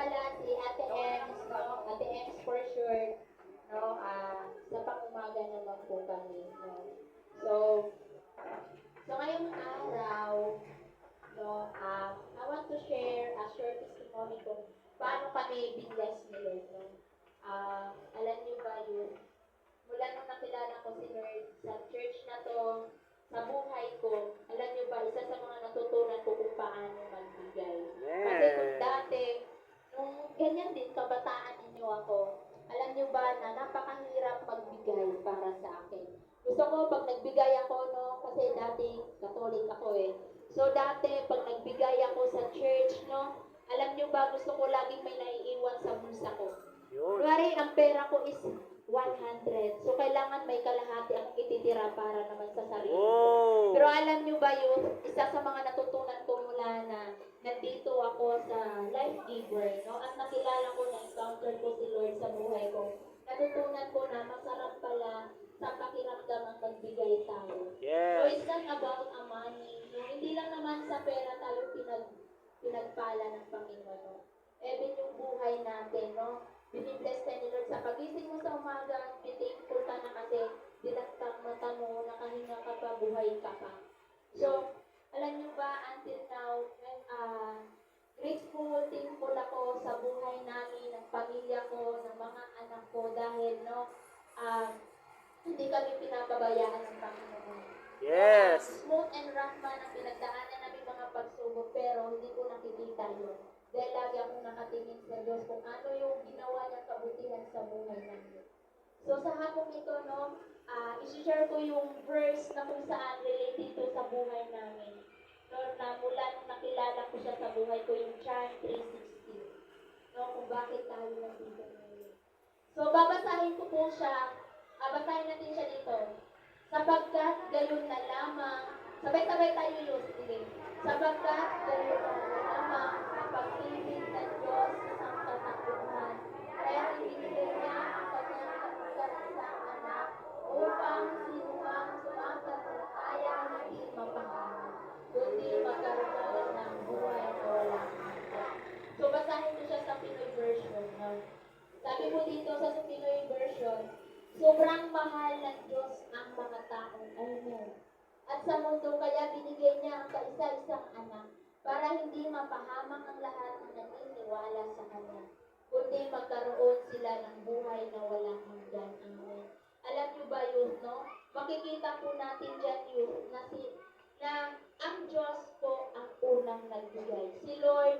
pala si Ate Ems, no? Ate Ems for sure, no? Sa pang-umaga naman po kami, no? So, so ngayong araw, no, I want to share a short testimony kung paano kami binless ni Lord, no? Alam niyo ba yun? Mula nung nakilala ko si Lord sa church na to, sa buhay ko, alam niyo ba, isa sa mga natutunan ko kung paano magbigay. Kasi kung dati, nung ganyan din, kabataan ninyo ako, alam niyo ba na napakahirap magbigay para sa akin. Gusto ko, pag nagbigay ako, no, kasi dati, Katolik ako eh. So dati, pag nagbigay ako sa church, no, alam niyo ba, gusto ko laging may naiiwan sa bulsa ko. Kunwari, ang pera ko is 100. So, kailangan may kalahati ang ititira para naman sa sarili ko. Pero alam nyo ba yun, isa sa mga natutunan ko mula na nandito ako sa Life Giver, no? At nakilala ko, na-encounter ko si Lord sa buhay ko. Natutunan ko na masarap pala sa pakiramdam ang magbigay tayo. So, it's not about a money. No? Hindi lang naman sa pera tayo pinagpala ng Panginoon. No? Even yung buhay natin, no? Binibless ka ni Lord sa pagising mo sa umaga, thankful ka na kasi dilaktak mata mo, nakahinga ka pa, buhay ka pa. So, alam niyo ba, until now, grateful, thankful ako sa buhay namin, ng pamilya ko, ng mga anak ko, dahil, no, hindi kami pinapabayaan ng Panginoon. Yes. Smooth and rough man ang pinagdaanan namin mga pagsubok, pero hindi ko nakikita yun. Dahil lagi akong nakatingin sa Diyos kung ano yung ginawa niyang kabutihan sa buhay namin. So sa hapong ito, no, isi-share ko yung verse na kung saan related to sa buhay namin. No, na mula nung nakilala ko siya sa buhay ko, yung John 3:16. No, kung bakit tayo nandito ngayon. So babasahin ko po siya, basahin natin siya dito. Sapagkat gayon na lamang, sabay-sabay tayo yun, sige. Sapagkat gayon na lamang ang pag-ibig ng Diyos sa katapuhan. Kaya ibinigay niya ang kanyang kaisang anak upang sinumang sumasampalataya hindi mapahamak, kundi magkaroon ng buhay na walang hanggan. So basahin ko siya sa Pinoy version. No? Sabi po dito sa Pinoy version, sobrang mahal ng Diyos ang mga taong alam. At sa mundo kaya binigay niya ang kaisa-isang anak para hindi mapahamak ang lahat ng naniniwala sa Kanya, kundi magkaroon sila ng buhay na walang hanggan. Amen. Alam niyo ba yun, no? Makikita po natin dyan yun na ang Diyos po ang unang nagbigay. Si Lord